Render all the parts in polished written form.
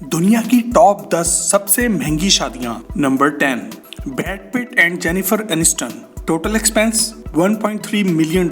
दुनिया की टॉप 10 सबसे महंगी शादियां। Number 10, Brad Pitt and Jennifer Aniston. Total expense $1.3 million.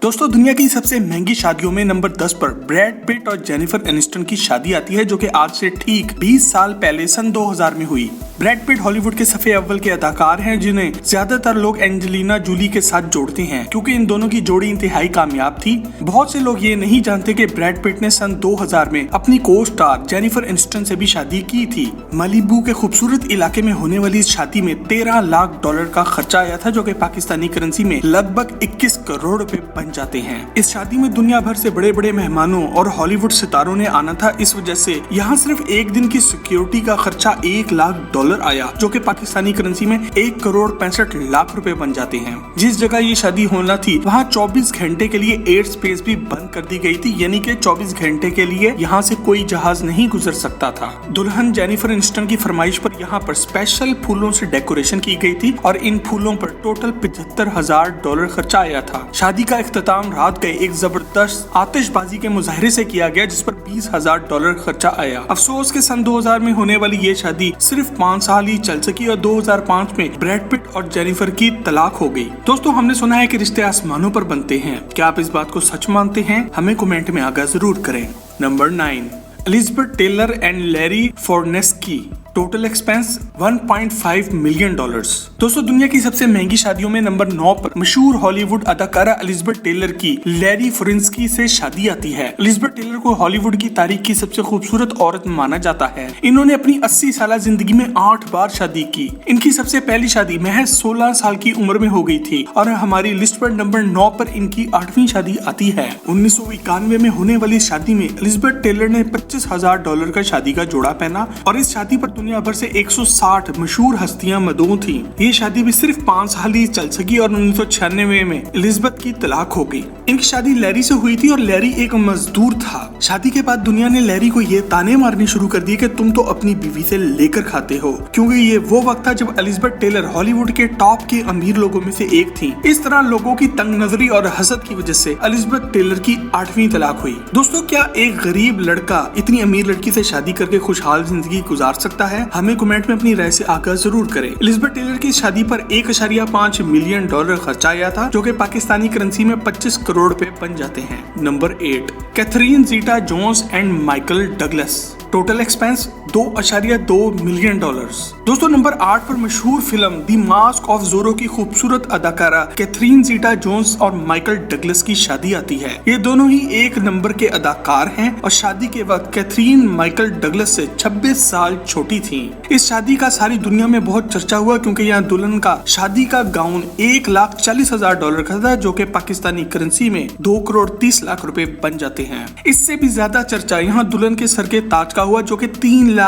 दोस्तों, दुनिया की सबसे महंगी शादियों में नंबर 10 पर ब्रैड पिट और जेनिफर एनिस्टन की शादी आती है, जो कि आज से ठीक 20 साल पहले सन 2000 में हुई। ब्रैड पिट हॉलीवुड के सफे अव्वल के अदाकार हैं, जिन्हें ज्यादातर लोग एंजेलिना जूली के साथ जोड़ते हैं, क्योंकि इन दोनों की जोड़ी इंतहाई कामयाब थी। बहुत से लोग ये नहीं जानते कि ब्रैड पिट ने सन 2000 में अपनी को स्टार जेनिफर एनिस्टन से भी शादी की थी। मलिबू के खूबसूरत इलाके में होने वाली इस शादी में $13 लाख का खर्चा आया था, जो कि पाकिस्तानी करेंसी में लगभग 21 करोड़ रुपए बन जाते हैं। इस शादी में दुनिया भर से बड़े बड़े मेहमानों और हॉलीवुड सितारों ने आना था। इस वजह से यहाँ सिर्फ एक दिन की सिक्योरिटी का खर्चा $1 लाख आया, जो कि पाकिस्तानी करेंसी में 1,65,00,000 रुपए बन जाते हैं। जिस जगह ये शादी होना थी, वहाँ 24 घंटे के लिए एयर स्पेस भी बंद कर दी गई थी, यानी कि 24 घंटे के लिए यहाँ से कोई जहाज नहीं गुजर सकता था। दुल्हन जेनिफर एनिस्टन की फरमाइश पर यहाँ पर स्पेशल फूलों से डेकोरेशन की गई थी और इन फूलों पर टोटल $75,000 खर्चा आया था। शादी का इख्तिताम रात गए एक जबरदस्त आतिशबाजी के मुजाहरे से किया गया, जिस पर $20,000 खर्चा आया। अफसोस के सन 2000 में होने वाली ये शादी सिर्फ 5 साल ही चल सकी और 2005 में ब्रैड पिट और जेनिफर की तलाक हो गई। दोस्तों, हमने सुना है कि रिश्ते आसमानों पर बनते हैं। क्या आप इस बात को सच मानते हैं? हमें कमेंट में आगाह जरूर करें। Number 9, Elizabeth Taylor and Larry Fortensky. Total expense $1.5 million. दोस्तों, दुनिया की सबसे महंगी शादियों में नंबर 9 पर मशहूर हॉलीवुड अदाकारा एलिजाबेथ टेलर की लैरी फोर्नेस्की से शादी आती है। एलिजाबेथ टेलर को हॉलीवुड की तारीख की सबसे खूबसूरत औरत माना जाता है। इन्होंने अपनी 80 साल जिंदगी में 8 बार शादी की। इनकी सबसे पहली शादी महज 16 साल की उम्र में हो गई थी और हमारी लिस्ट पर नंबर 9 पर इनकी 8वीं शादी आती है। 1991 में होने वाली शादी में एलिजाबेथ टेलर ने $25,000 का शादी का जोड़ा पहना और इस शादी पर दुनिया भर से 160 मशहूर हस्तियां मदऊ थीं। ये शादी भी सिर्फ 5 साल ही चल सकी और 1996 में एलिजाबेथ की तलाक हो गई। इनकी शादी लैरी से हुई थी और लैरी एक मजदूर था। शादी के बाद दुनिया ने लैरी को ये ताने मारने शुरू कर दिए कि तुम तो अपनी बीवी से लेकर खाते हो, क्योंकि ये वो वक्त था जब एलिजाबेथ टेलर हॉलीवुड के टॉप के अमीर लोगों में से एक थी। इस तरह लोगों की तंग नजरी और हसद की वजह से एलिजाबेथ टेलर की 8वीं तलाक हुई। दोस्तों, क्या एक गरीब लड़का इतनी अमीर लड़की से शादी करके खुशहाल जिंदगी गुजार सकता है? हमें कमेंट में अपनी राय से आगाह जरूर करें। एलिजाबेथ टेलर की शादी पर $1.5 मिलियन खर्चा आया था, जो कि पाकिस्तानी करेंसी में 25 करोड़ रुपए बन जाते हैं। Number 8, Catherine Zeta Jones and Michael Douglas. Total expense $2.2 million. दोस्तों, नंबर 8 पर मशहूर film The Mask of Zorro की खूबसूरत अदाकारा कैथरीन ज़ीटा जोन्स और माइकल डगलस की शादी आती है। ये दोनों ही एक नंबर के अदाकार हैं और शादी के वक्त कैथरीन माइकल डगलस से 26 साल छोटी थी। इस शादी का सारी दुनिया में बहुत चर्चा हुआ, क्योंकि यहाँ दुल्हन का शादी का गाउन $1,40,000 का था, जो कि पाकिस्तानी करेंसी में $2,30,00,000 रुपए बन जाते हैं। इससे भी ज्यादा चर्चा यहाँ दुल्हन के सर के ताज का हुआ, जो कि $3 लाख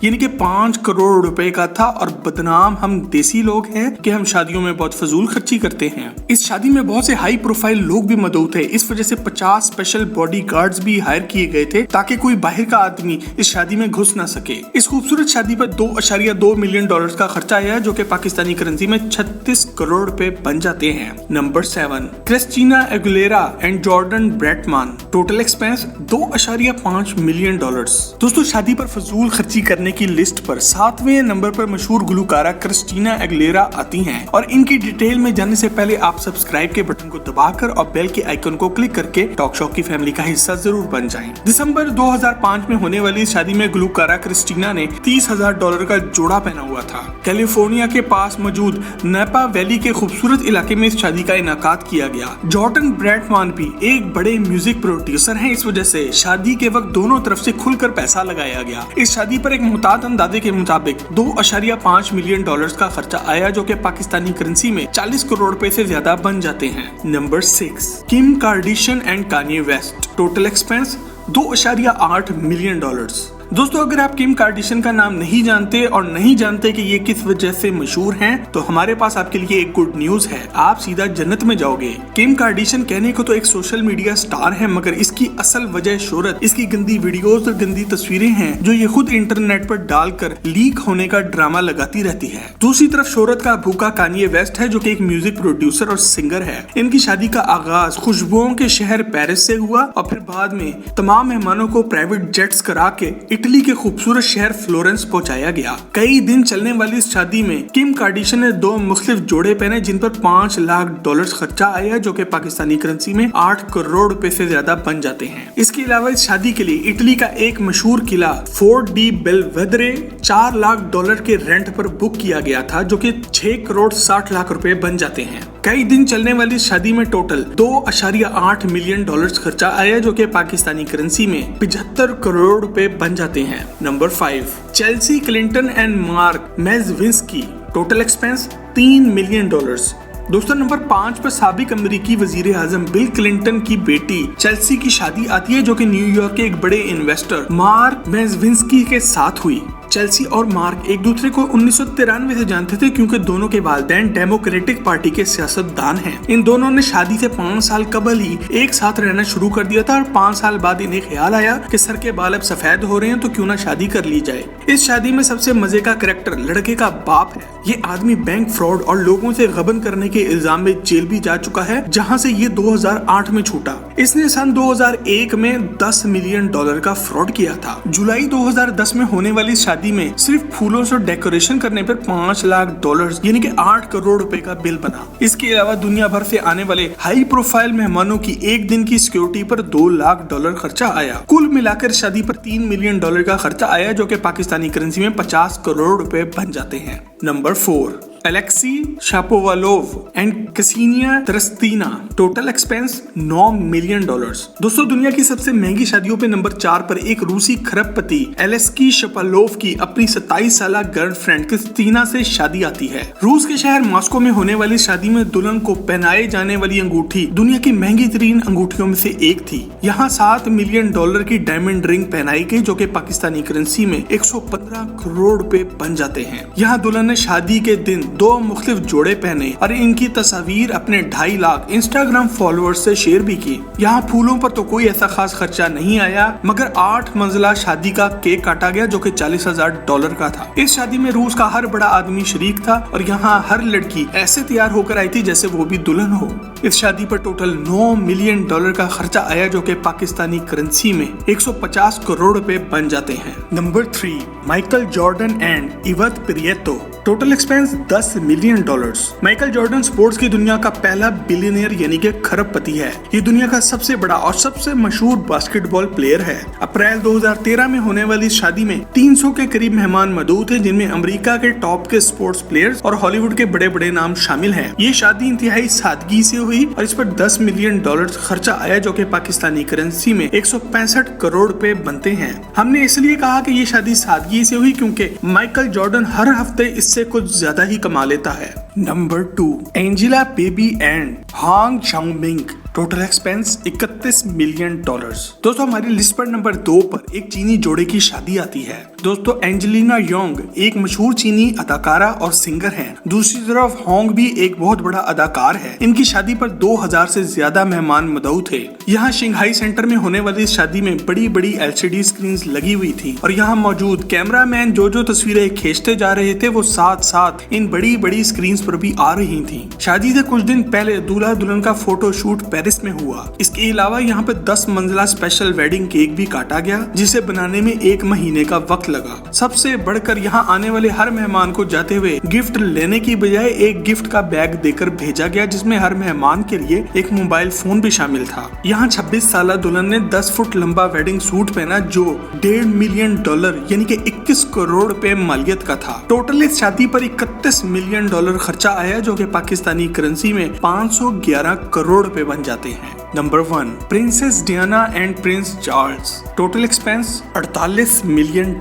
यानी कि 5 करोड़ रुपए का था। और बदनाम हम देसी लोग हैं कि हम शादियों में बहुत फजूल खर्ची करते हैं। इस शादी में बहुत से हाई प्रोफाइल लोग भी मौजूद थे। इस वजह से 50 स्पेशल बॉडी गार्ड्स भी हायर किए गए थे, ताकि कोई बाहर का आदमी इस शादी में घुस ना सके। इस खूबसूरत शादी पर $2.2 मिलियन का खर्चा आया, जो कि पाकिस्तानी करेंसी में 36 करोड़ रुपए बन जाते हैं। Number 7, Christina Aguilera and Jordan Bratman. Total expense $2.5 million. दोस्तों, शादी पर फजूल खर्ची करने की लिस्ट पर 7वें नंबर पर मशहूर गुलकारा क्रिस्टीना एगुलेरा आती हैं और इनकी डिटेल में जाने से पहले आप सब्सक्राइब के बटन को दबाकर और बेल के आइकन को क्लिक करके टॉक शो की फैमिली का हिस्सा जरूर बन जाएं। दिसंबर 2005 में होने वाली शादी में गुलकारा क्रिस्टीना ने $30,000 का जोड़ा पहना हुआ था। कैलिफोर्निया के पास मौजूद नैपा वैली के खूबसूरत इलाके में इस शादी का इनाकाद किया गया। जॉर्डन ब्रैटमैन भी एक बड़े म्यूजिक प्रोड्यूसर हैं, इस वजह से शादी के वक्त दोनों तरफ से खुलकर पैसा लगाया गया। इस शादी पर एक मुताद अंदाजे के मुताबिक $2.5 मिलियन का खर्चा आया, जो कि पाकिस्तानी करेंसी में 40 करोड़ रुपए से ज्यादा बन जाते हैं। Number 6, Kim Kardashian and Kanye West. Total expense $2.8 million. दोस्तों, अगर आप किम कार्दाशियन का नाम नहीं जानते और नहीं जानते कि ये किस वजह से मशहूर हैं, तो हमारे पास आपके लिए एक गुड न्यूज है, आप सीधा जन्नत में जाओगे। किम कार्दाशियन कहने को तो एक सोशल मीडिया स्टार है, मगर इसकी असल वजह शोहरत इसकी गंदी वीडियोस और गंदी तस्वीरें हैं, जो ये खुद इंटरनेट पर डालकर लीक होने का ड्रामा लगाती रहती है। दूसरी तरफ शोहरत का भूखा कान्ये वेस्ट है, जो कि एक म्यूजिक प्रोड्यूसर और सिंगर है। इनकी शादी का आगाज खुशबुओं के शहर पेरिस से हुआ और फिर बाद में तमाम मेहमानों को प्राइवेट जेट्स करा के इटली के खूबसूरत शहर फ्लोरेंस पहुंचाया गया। कई दिन चलने वाली इस शादी में किम कार्दाशियन ने 2 मुख्तलिफ जोड़े पहने जिन पर $5 लाख खर्चा आया, जो कि पाकिस्तानी करेंसी में 8 करोड़ रुपए से ज्यादा बन जाते हैं। इसके अलावा इस शादी के लिए इटली का एक मशहूर किला फोर्ट डी बेलवेदरे $4 लाख के रेंट पर बुक किया गया था, जो कि 6 करोड़ 60 लाख रुपए बन जाते हैं। कई दिन चलने वाली शादी में टोटल $2.8 मिलियन खर्चा आया, जो कि पाकिस्तानी करेंसी में 75 करोड़ रुपए बन जाते हैं। Number 5, Chelsea Clinton and Marc Mezvinsky, total expense $3 million. दोस्तों नंबर 5 पर साबिक अमेरिकी वजीर आजम बिल क्लिंटन की बेटी चेल्सी की शादी आती है, जो कि न्यूयॉर्क के एक बड़े इन्वेस्टर मार्क मेजविंस्की के साथ हुई। चेल्सी और मार्क एक दूसरे को 1993 से जानते थे, क्योंकि दोनों के वालिदैन डेमोक्रेटिक पार्टी के सियासतदान हैं। इन दोनों ने शादी से 5 साल कबल ही एक साथ रहना शुरू कर दिया था और 5 साल बाद इन्हें ख्याल आया कि सर के बाल अब सफेद हो रहे हैं, तो क्यों ना शादी कर ली जाए। इस शादी में सबसे मजे का कैरेक्टर लड़के का बाप है। ये आदमी बैंक फ्रॉड और लोगों से गबन करने के इल्जाम में जेल भी जा चुका है, जहाँ से ये 2008 में छूटा। इसने सन 2001 में $10 मिलियन का फ्रॉड किया था। जुलाई 2010 में होने वाली शादी में सिर्फ फूलों से डेकोरेशन करने पर $5 लाख यानी कि 8 करोड़ रुपए का बिल बना। इसके अलावा दुनिया भर से आने वाले हाई प्रोफाइल मेहमानों की एक दिन की सिक्योरिटी पर $2 लाख खर्चा आया। कुल मिलाकर शादी पर $3 मिलियन का खर्चा आया, जो कि पाकिस्तानी करेंसी में 50 करोड़ रुपए बन जाते हैं। Number 4, Alexei Shapovalov and Ksenia Tsaritsina, total expense $9 million. दोस्तों दुनिया की सबसे महंगी शादियों पे नंबर 4 पर एक रूसी खरबपति एलेक्सी शापोवालोव की अपनी 27 साल गर्लफ्रेंड क्रिस्टीना से शादी आती है। रूस के शहर मॉस्को में होने वाली शादी में दुल्हन को पहनाए जाने वाली अंगूठी दुनिया की महंगी तरीन अंगूठियों में से एक थी। यहाँ $7 मिलियन की डायमंड रिंग पहनाई गई, जो कि पाकिस्तानी करेंसी में 115 करोड़ रुपए बन जाते हैं। यहाँ दुल्हन ने शादी के दिन 2 मुख्तलिफ जोड़े पहने और इनकी तस्वीर अपने 2.5 लाख इंस्टाग्राम फॉलोअर्स से शेयर भी की। यहाँ फूलों पर तो कोई ऐसा खास खर्चा नहीं आया, मगर 8 मंजिला शादी का केक काटा गया, जो कि $40,000 का था। इस शादी में रूस का हर बड़ा आदमी शरीक था और यहाँ हर लड़की ऐसे तैयार होकर आई थी जैसे वो भी दुल्हन हो। इस शादी पर टोटल $9 मिलियन का खर्चा आया, जो कि पाकिस्तानी करेंसी में 150 करोड़ रुपए बन जाते हैं। Number 3, Michael Jordan and Yvette Prieto, total expense $10 million. Michael Jordan sports की दुनिया का पहला बिलियनियर यानी कि खरबपति है। ये दुनिया का सबसे बड़ा और सबसे मशहूर बास्केटबॉल प्लेयर है। अप्रैल 2013 में होने वाली शादी में 300 के करीब मेहमान मौजूद थे, जिनमें अमेरिका के टॉप के स्पोर्ट्स प्लेयर्स और हॉलीवुड के बड़े बड़े नाम शामिल हैं। ये शादी इंतहाई सादगी से हुई और इस पर $10 मिलियन खर्चा आया, जो कि पाकिस्तानी करेंसी में 165 करोड़ रुपए बनते हैं। हमने इसलिए कहा कि ये शादी सादगी से हुई क्योंकि माइकल जॉर्डन हर हफ्ते इससे कुछ ज्यादा ही कमा लेता है। Number 2, Angela baby and Huang Xiaoming, total expense $31 million. दोस्तों हमारी लिस्ट पर नंबर 2 पर एक चीनी जोड़े की शादी आती है। दोस्तों एंजेलिना योंग एक मशहूर चीनी अदाकारा और सिंगर हैं। दूसरी तरफ होंग भी एक बहुत बड़ा अदाकार है। इनकी शादी पर 2000 से ज्यादा मेहमान मौजूद थे। यहाँ शंघाई सेंटर में होने वाली शादी में बड़ी बड़ी LCD स्क्रीन लगी हुई थी और यहाँ मौजूद कैमरामैन जो तस्वीरें खींचते जा रहे थे वो साथ साथ इन बड़ी बड़ी स्क्रीन पर भी आ रही थी। शादी से कुछ दिन पहले दूल्हा दुल्हन का फोटो शूट पेरिस में हुआ। इसके अलावा यहाँ पे 10 मंजिला स्पेशल वेडिंग केक भी काटा गया, जिसे बनाने में 1 महीने का वक्त लगा। सबसे बढ़कर यहाँ आने वाले हर मेहमान को जाते हुए गिफ्ट लेने की बजाय एक गिफ्ट का बैग देकर भेजा गया, जिसमें हर मेहमान के लिए एक मोबाइल फोन भी शामिल था। यहाँ 26 साल दुल्हन ने 10 फुट लंबा वेडिंग सूट पहना, जो $1.5 मिलियन यानी कि 21 करोड़ रुपए मालियत का था। टोटल इस शादी पर $31 मिलियन खर्चा आया, जो कि पाकिस्तानी करेंसी में 511 करोड़ रुपए बन जाते हैं। Number 1, princess Diana and Prince Charles, total expense $48 million.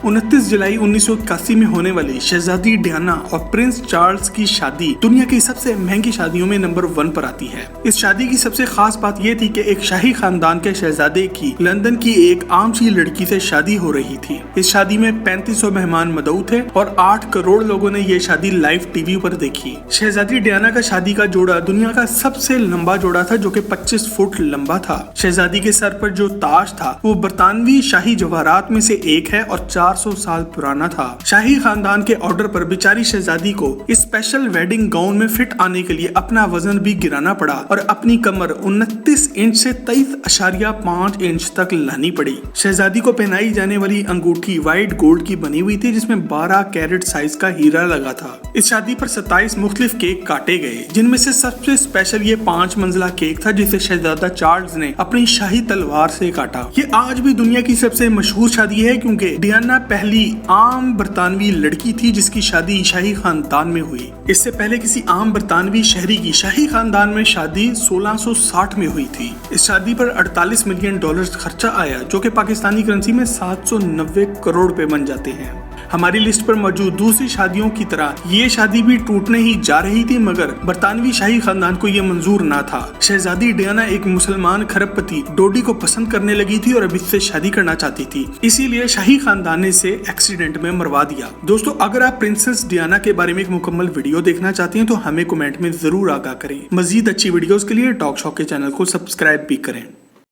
29 जुलाई 1981 में होने वाली शहजादी डियाना और प्रिंस चार्ल्स की शादी दुनिया की सबसे महंगी शादियों में नंबर 1 पर आती है। इस शादी की सबसे खास बात यह थी कि एक शाही खानदान के शहजादे की लंदन की एक आम सी लड़की से शादी हो रही थी। इस शादी में 3500 मेहमान मौजूद थे और 8 करोड़ लोगों ने ये शादी लाइव टीवी पर देखी। शहजादी डियाना का शादी का जोड़ा दुनिया का सबसे लंबा जोड़ा था, जो कि 25 फुट लंबा था। शहजादी के सर पर जो ताज था वो बरतानवी शाही जवाहरात में से एक है और 4 400 साल पुराना था। शाही खानदान के ऑर्डर पर बेचारी शहजादी को स्पेशल वेडिंग गाउन में फिट आने के लिए अपना वजन भी गिराना पड़ा और अपनी कमर 29 इंच से 23.5 इंच तक लानी पड़ी। शहजादी को पहनाई जाने वाली अंगूठी व्हाइट गोल्ड की बनी हुई थी, जिसमें 12 कैरेट साइज का हीरा लगा था। इस शादी पर 27 मुख्तलिफ केक काटे गए, जिनमें से सबसे स्पेशल ये 5 मंजिला केक था जिसे शहजादा चार्ल्स ने अपनी शाही तलवार से काटा। ये आज भी दुनिया की सबसे मशहूर शादी है, क्योंकि डियाना पहली आम बरतानवी लड़की थी जिसकी शादी शाही खानदान में हुई। इससे पहले किसी आम बरतानवी शहरी की शाही खानदान में शादी 1660 में हुई थी। इस शादी पर $48 मिलियन खर्चा आया, जो कि पाकिस्तानी करेंसी में 790 करोड़ रुपए बन जाते हैं। हमारी लिस्ट पर मौजूद दूसरी शादियों की तरह ये शादी भी टूटने ही जा रही थी, मगर बरतानवी शाही खानदान को ये मंजूर ना था। शहजादी डियाना एक मुसलमान खरबपति डोडी को पसंद करने लगी थी और अब इससे शादी करना चाहती थी, इसीलिए शाही खानदान ने इसे एक्सीडेंट में मरवा दिया। दोस्तों, अगर आप प्रिंसेस डियाना के बारे में एक मुकम्मल वीडियो देखना चाहते हैं तो हमें कमेंट में जरूर आगाह करें। मजीद अच्छी वीडियोस के लिए टॉक शॉक के चैनल को सब्सक्राइब भी करें।